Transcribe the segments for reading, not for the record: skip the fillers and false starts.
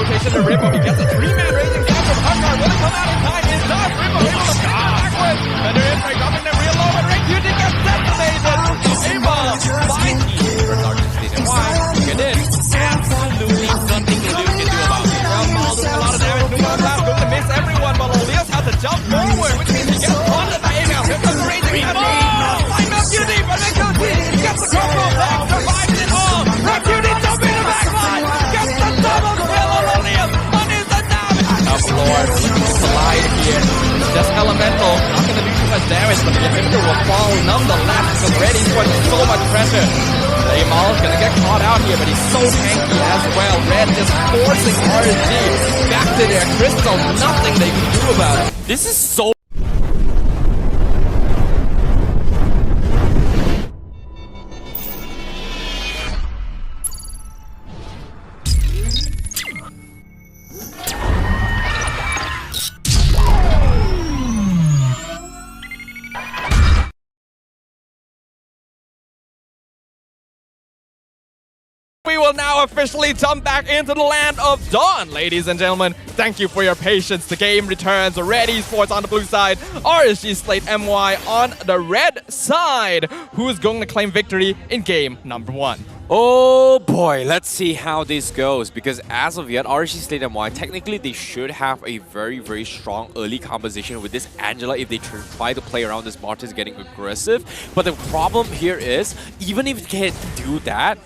rotation to Ripple. He gets a 3-man raging down from Hardcore. Will it come out in time? It does. Ripple able to bring it backwards. Better Infray dropping them real low, and Rank UT gets decimated. Able by first RSG and why? Get in. Absolutely nothing to do about it. Maul doing a lot of damage. Numo Blast going to miss everyone, but Oleos has to jump forward, which means he gets haunted by Email. Here comes Raging Down. By MPL, but Rank UT gets the combo back, survives it all. Rank UT jumping the back line. Gets the double kill on Oleos. Punish the damage. Up Lord, looking to collide here. Just elemental, not going to do too much damage, but the inhibitor will fall nonetheless. Because already he's putting so much pressure. Amal is going to get caught out here, but he's so tanky as well. Red just forcing RSG back to their crystal. Nothing they can do about it. This is so... We will now officially jump back into the land of Dawn, ladies and gentlemen. Thank you for your patience. The game returns. RER Esports on the blue side, RSG Slate MY on the red side. Who is going to claim victory in game number 1? Oh boy, let's see how this goes, because as of yet, RSG Slate MY, technically they should have a very strong early composition with this Angela if they try to play around this Martis getting aggressive. But the problem here is, even if they can do that,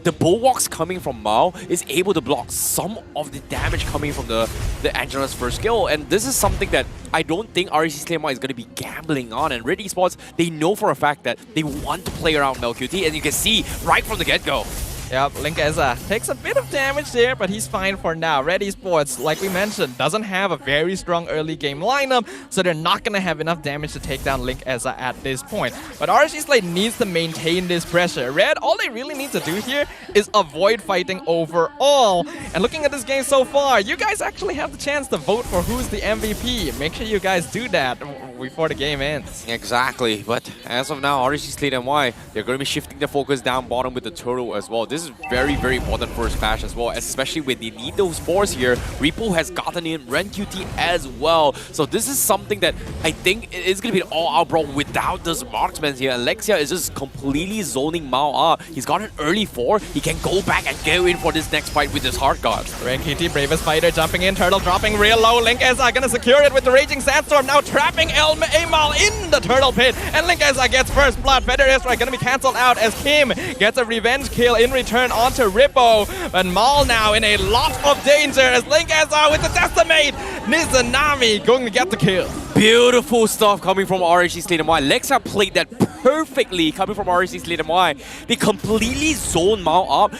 the bulwarks coming from Mao is able to block some of the damage coming from the Angela's first skill, and this is something that I don't think RSG Slate MY is going to be gambling on. And RER Esports, they know for a fact that they want to play around MelQT, and you can see right from the get-go. Yep, Link Eza takes a bit of damage there, but he's fine for now. RER Esports, like we mentioned, doesn't have a very strong early game lineup, so they're not going to have enough damage to take down Link Eza at this point. But RSG Slate needs to maintain this pressure. Red, all they really need to do here is avoid fighting overall. And looking at this game so far, you guys actually have the chance to vote for who's the MVP. Make sure you guys do that before the game ends. Exactly, but as of now, RSG Slate MY, they're going to be shifting the focus down bottom with the turtle as well. This is very important for Smash as well, especially when they need those fours here. Repo has gotten in, Rank UT as well. So this is something that I think is going to be an all-out brawl without this marksman here. Alexia is just completely zoning Mao up. He's got an early 4. He can go back and go in for this next fight with his Heart God. Rank UT, bravest fighter, jumping in, turtle dropping real low. Link Eza gonna secure it with the Raging Sandstorm, now trapping Amal in the turtle pit. And Link Eza gets first blood. Better Airstrike gonna be cancelled out as Kim gets a revenge kill in return onto Rippo. But Maul now in a lot of danger as Link Eza with the Decimate. Nizanami going to get the kill. Beautiful stuff coming from RSG Slate MY. Lexa played that perfectly coming from RSG Slate MY. They completely zoned Mao up,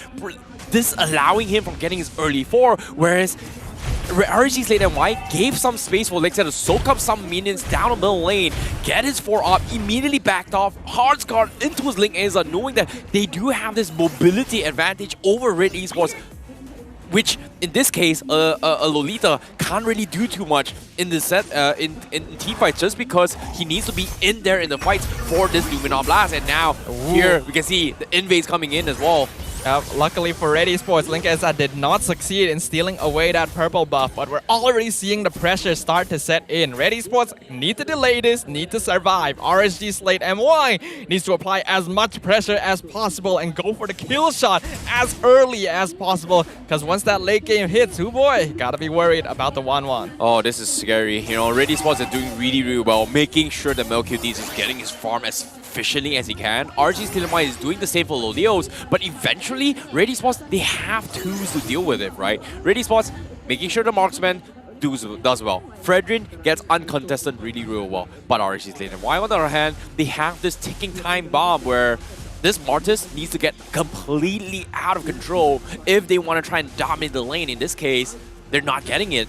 this allowing him from getting his early 4, whereas RSG Slate MY gave some space for Lexa to soak up some minions down the middle lane, get his 4 up, immediately backed off, hard scarred into his Link Eza, knowing that they do have this mobility advantage over RER Esports, which in this case, a Lolita can't really do too much in this set, in team fights, just because he needs to be in there in the fights for this Lumina Blast. And now here we can see the invades coming in as well. Luckily for RER Esports, Link Eza did not succeed in stealing away that purple buff, but we're already seeing the pressure start to set in. RER Esports need to delay this, need to survive. RSG Slate MY needs to apply as much pressure as possible and go for the kill shot as early as possible, because once that late game hits, oh boy, gotta be worried about the 1-1. Oh, this is scary. You know, RER Esports are doing really well, making sure that MelQT is getting his farm as efficiently as he can. RSG Slate MY is doing the same for Lolios, but eventually, RER Esports, they have tools to deal with it, right? RER Esports making sure the marksman does well. Fredrin gets uncontested really well, but RSG Slate MY, on the other hand, they have this ticking time bomb where this Martis needs to get completely out of control if they want to try and dominate the lane. In this case, they're not getting it.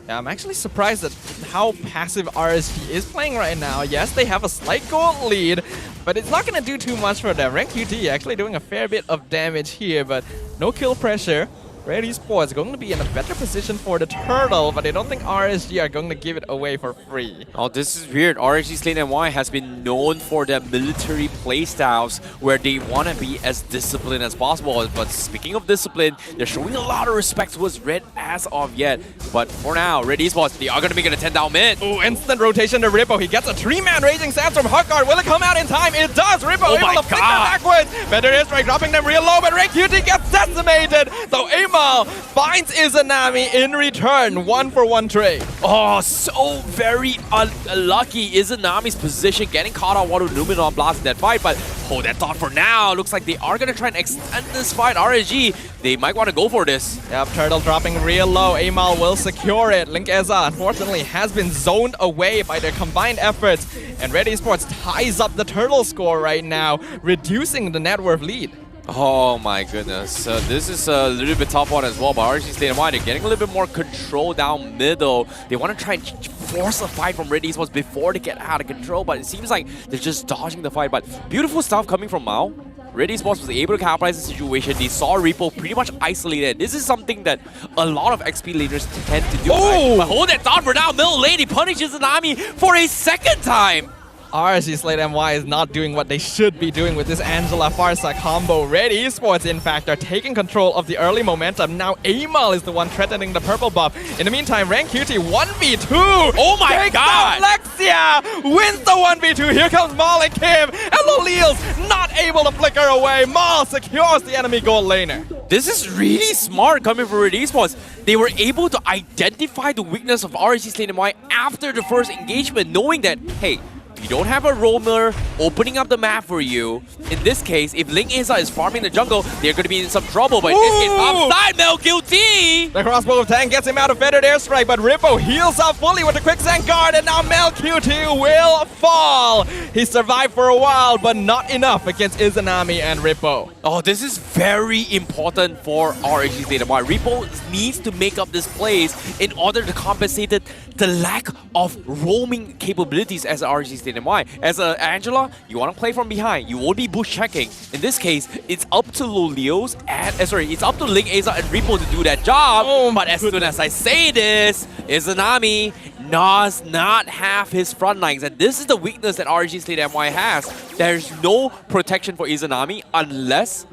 Yeah, I'm actually surprised at how passive RSG is playing right now. Yes, they have a slight gold lead, but it's not going to do too much for them. Rank UT actually doing a fair bit of damage here, but no kill pressure. RER Esports going to be in a better position for the turtle, but I don't think RSG are going to give it away for free. Oh, this is weird. RSG Slate NY has been known for their military playstyles where they want to be as disciplined as possible. But speaking of discipline, they're showing a lot of respect towards Red as of yet. But for now, RER Esports, they are going to make it a 10 down mid. Ooh, instant rotation to Rippo. He gets a 3-man Raging Sands from Hotguard. Will it come out in time? It does. Rippo able to flick them backwards. Better airstrike, dropping them real low, but RenQT gets decimated. So Amal finds Izanami in return. 1-for-1 trade. Oh, so very unlucky. Izanami's position getting caught on Water Luminon Blast in that fight, but hold that thought for now. Looks like they are going to try and extend this fight. RSG, they might want to go for this. Yep, Turtle dropping real low. Amal will secure it. Linkeza, unfortunately, has been zoned away by their combined efforts. And RER Esports ties up the Turtle score right now, reducing the net worth lead. Oh my goodness. This is a little bit tough one as well, but RSG State of Mind, they're getting a little bit more control down middle. They want to try and force a fight from RER Esports before they get out of control, but it seems like they're just dodging the fight. But beautiful stuff coming from Mao. RER Esports was able to capitalize the situation. They saw Repo pretty much isolated. This is something that a lot of XP laners tend to do. Oh! But hold that thought for now. Middle lane, he punishes Izanami for a second time. RSG Slate NY is not doing what they should be doing with this Angela Farsa combo. RER Esports, in fact, are taking control of the early momentum. Now Amal is the one threatening the purple buff. In the meantime, RenQT 1v2. Oh my god! Lexia wins the 1v2. Here comes Maul and Kim. And Lolil's not able to flicker away. Maul secures the enemy gold laner. This is really smart coming from RER Esports. They were able to identify the weakness of RSG Slate NY after the first engagement, knowing that, hey, you don't have a roamer opening up the map for you. In this case, if Linkeza is farming the jungle, they're going to be in some trouble. But in this case, upside MelQT! The crossbow of tank gets him out of feathered airstrike, but Rippo heals up fully with the quicksand guard, and now MelQT will fall. He survived for a while, but not enough against Izanami and Rippo. Oh, this is very important for RSG State of Mind. Rippo needs to make up this plays in order to compensate the lack of roaming capabilities as RSG State of Mind. As Angela, you want to play from behind. You won't be bush checking. In this case, it's up to Lolios and it's up to Linkeza and Rippo to do that job. Oh, but as soon as I say this, Izanami does not have his front lines, and this is the weakness that RSG Slate NY has. There's no protection for Izanami unless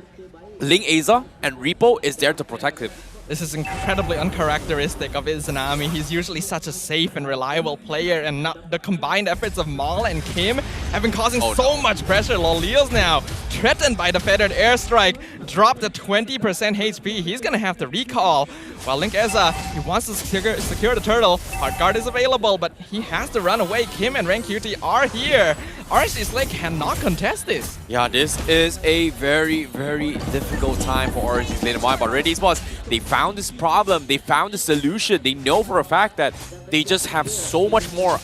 Linkeza and Rippo is there to protect him. This is incredibly uncharacteristic of Izanami. He's usually such a safe and reliable player, and not the combined efforts of Maul and Kim have been causing much pressure. Lolios now threatened by the feathered airstrike, dropped to 20% HP. He's gonna have to recall. While Linkeza, he wants to secure the turtle. Hard guard is available, but he has to run away. Kim and RenQT are here. RSG Slate cannot contest this. Yeah, this is a very, very difficult time for RSG Slate NY, but RER Esports, they found this problem, they found the solution. They know for a fact that they just have so much more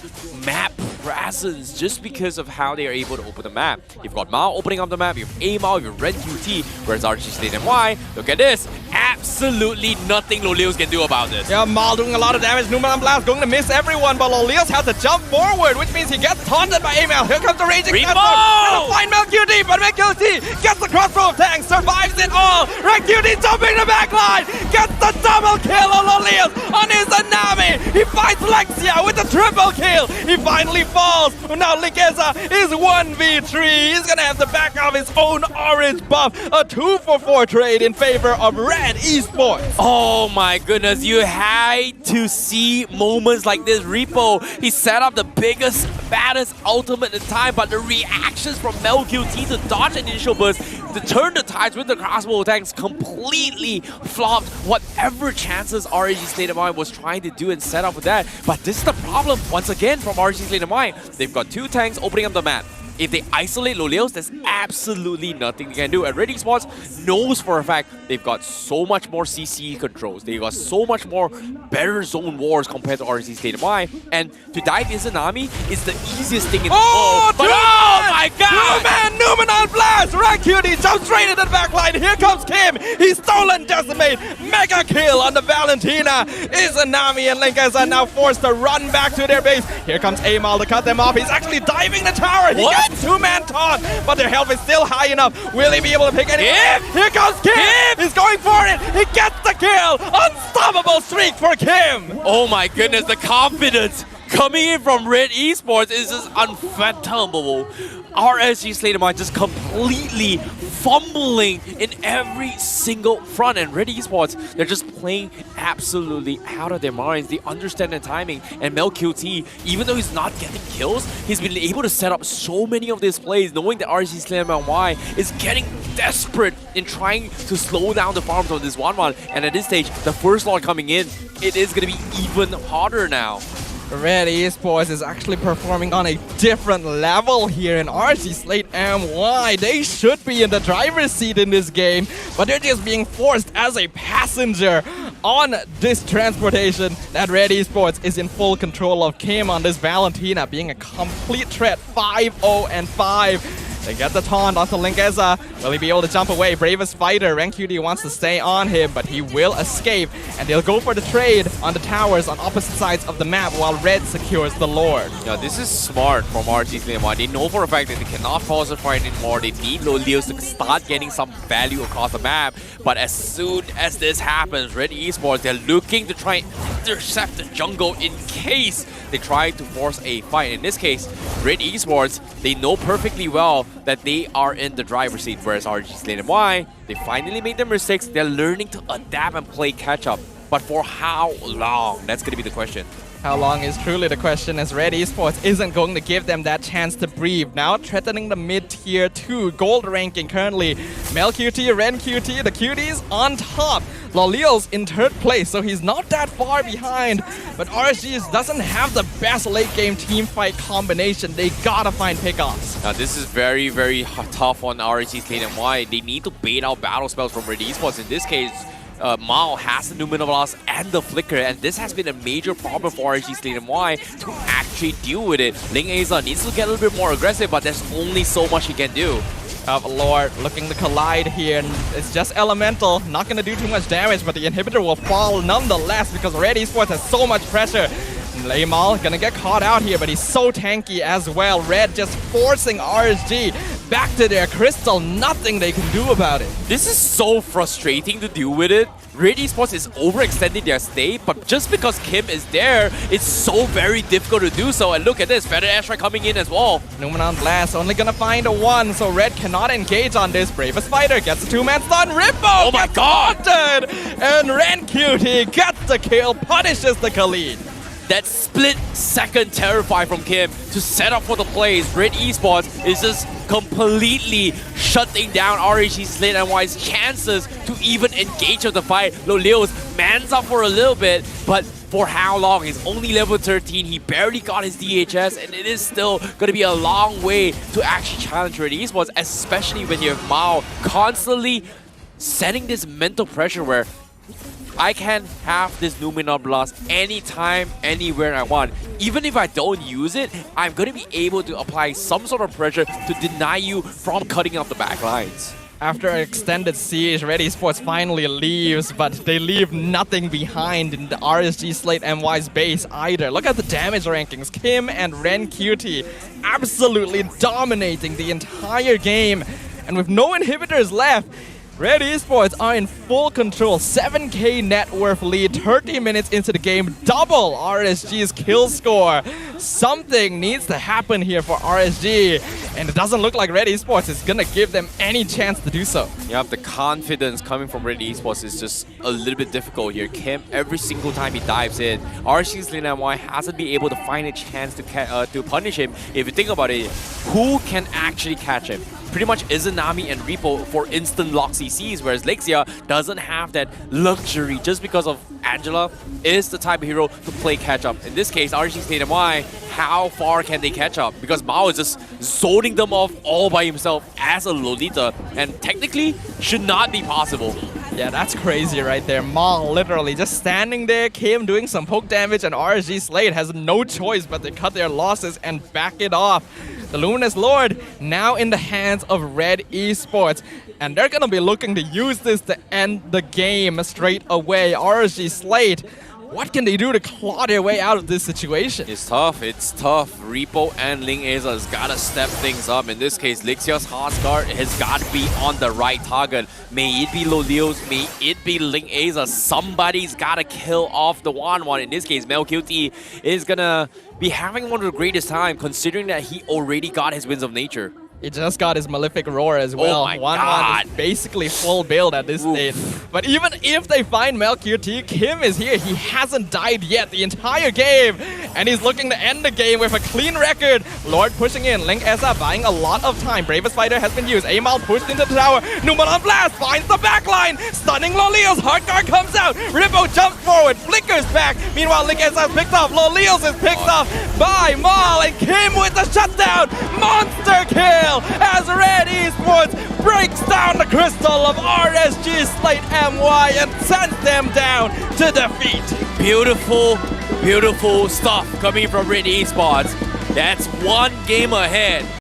map presence just because of how they are able to open the map. You've got Mao opening up the map, you have Amal, you have RenQT, whereas RSG Slate NY, look at this, absolutely nothing Lolios can do about this. Yeah, Mal doing a lot of damage. Numeron Blast going to miss everyone, but Lolios has to jump forward, which means he gets taunted by Amal. Here comes the Raging Sandstorm. Gonna find MelQT, but MelQT gets the crossbow of tank, survives it all. RenQT jumping the backline, gets the double kill on Lolios on Izanami. He fights Lexia with the triple kill. He finally falls. Now Linkeza is 1v3. He's gonna have to back off his own orange buff. A 2-for-4 trade in favor of RER Esports. Oh my goodness, you had to see moments like this. Rippo, he set up the biggest, baddest ultimate in time, but the reactions from MelQT to dodge an initial burst, to turn the tides with the crossbow tanks completely flopped whatever chances RSG State of Mind was trying to do and set up with that. But this is the problem, once again, from RSG State of Mind. They've got two tanks opening up the map. If they isolate Lolios, there's absolutely nothing they can do. And RER Esports knows for a fact they've got so much more CC controls. They've got so much more better zone wars compared to RSG State of Mind. And to dive Izanami is the easiest thing in the world. But oh my god! Two-man Numenon Blast! Rancuti jumps straight into the backline. Here comes Kim. He's stolen Decimate. Mega kill on the Valentina. Izanami and Linkers are now forced to run back to their base. Here comes Amal to cut them off. He's actually diving the tower. He gets two-man taunt, but their health is still high enough. Will he be able to pick anyone? Here comes Kim. He's going for it. He gets the kill. Unstoppable streak for Kim. Oh my goodness, the confidence coming in from Red Esports is just unfathomable. RSG Slayton just completely fumbling in every single front, and Red Esports, they're just playing absolutely out of their minds. They understand the timing, and MelQT, even though he's not getting kills, he's been able to set up so many of these plays, knowing that RSG Slayton is getting desperate in trying to slow down the farms of this 1-1, and at this stage, the first lot coming in, it is going to be even harder now. Red Esports is actually performing on a different level here in RSG Slate MY. They should be in the driver's seat in this game, but they're just being forced as a passenger on this transportation. That Red Esports is in full control of Kim on this Valentina, being a complete threat. 5-0 and 5. They get the taunt onto Linkeza. Will he be able to jump away? Bravest fighter. Rancuti wants to stay on him, but he will escape. And they'll go for the trade on the towers on opposite sides of the map while Red secures the Lord. Yeah, this is smart from RSG Slayton. They know for a fact that they cannot pause the fight anymore. They need Lolios to start getting some value across the map. But as soon as this happens, Red Esports, they're looking to try and intercept the jungle in case they try to force a fight. In this case, Red Esports, they know perfectly well that they are in the driver's seat, whereas RSG Slayton MY, they finally made their mistakes. They're learning to adapt and play catch-up. But for how long? That's going to be the question. How long is truly the question, as Red Esports isn't going to give them that chance to breathe. Now threatening the mid-tier 2 gold ranking currently. MelQT, RenQT, the cuties on top. Lolios in 3rd place, so he's not that far behind. But RSG doesn't have the best late game team fight combination. They gotta find pickoffs. Now this is very, very tough on RSG Slayton MY. They need to bait out battle spells from Red Esports. In this case, Mao has the Numenor Blast and the Flicker, and this has been a major problem for RSG Slayton MY to actually deal with it. Ling Aza needs to get a little bit more aggressive, but there's only so much he can do. Lord looking to collide here, and it's just elemental, not going to do too much damage, but the inhibitor will fall nonetheless because Red Esports has so much pressure. Laymal gonna get caught out here, but he's so tanky as well. Red just forcing RSG back to their crystal. Nothing they can do about it. This is so frustrating to deal with it. Red Esports is overextending their stay, but just because Kim is there, it's so very difficult to do so. And look at this, Feather Ashra coming in as well. Numenon Blast only gonna find a 1, so Red cannot engage on this. Bravest fighter gets a 2-man stun. Rippo oh my god! Haunted! And RenQT gets the kill, punishes the Khalid. That split-second Terrify from Kim to set up for the plays. Red Esports is just completely shutting down RSG Slayton MY's chances to even engage with the fight. Lolios mans up for a little bit, but for how long? He's only level 13, he barely got his DHS, and it is still going to be a long way to actually challenge Red Esports, especially when you have Mao constantly setting this mental pressure where I can have this Numenor Blast anytime, anywhere I want. Even if I don't use it, I'm going to be able to apply some sort of pressure to deny you from cutting off the back lines. After an extended siege, Red Esports finally leaves, but they leave nothing behind in the RSG Slate MY's base either. Look at the damage rankings. Kim and RenQT absolutely dominating the entire game. And with no inhibitors left, Red Esports are in full control. 7k net worth lead, 30 minutes into the game, double RSG's kill score. Something needs to happen here for RSG, and it doesn't look like Red Esports is gonna give them any chance to do so. Yeah, the confidence coming from Red Esports is just a little bit difficult here. Kim, every single time he dives in, RSG Slayton MY hasn't been able to find a chance to punish him. If you think about it, who can actually catch him? Pretty much Izanami and Repo for instant lock CCs, whereas Lexia doesn't have that luxury just because of Angela is the type of hero to play catch up. In this case, RSG Slayton MY, how far can they catch up? Because Mao is just zoning them off all by himself as a Lolita, and technically should not be possible. Yeah, that's crazy right there. Maul literally just standing there, Kim doing some poke damage, and RSG Slate has no choice but to cut their losses and back it off. The Luminous Lord now in the hands of Red Esports. And they're gonna be looking to use this to end the game straight away. RSG Slate, what can they do to claw their way out of this situation? It's tough. Repo and Ling Aza has got to step things up. In this case, Lixia's Heartsguard has got to be on the right target. May it be Lolios, may it be Ling Aza. Somebody's got to kill off the 1-1. In this case, Melqt is going to be having one of the greatest time considering that he already got his Winds of Nature. He just got his Malefic Roar as well. Oh my God. Is basically full build at this stage. But even if they find Melqt, Kim is here. He hasn't died yet the entire game. And he's looking to end the game with a clean record. Lord pushing in. Ling Eza buying a lot of time. Bravest Fighter has been used. Amal pushed into the tower. Numalan Blast finds the backline. Stunning Lolios. Hardguard comes out. Rippo jumps forward. Flickers back. Meanwhile, Ling Eza is picked off. Lolios is picked off by Mal. And Kim with the shutdown. Monster kill! As Red Esports breaks down the crystal of RSG Slate MY and sends them down to defeat. Beautiful, beautiful stuff coming from Red Esports. That's one game ahead.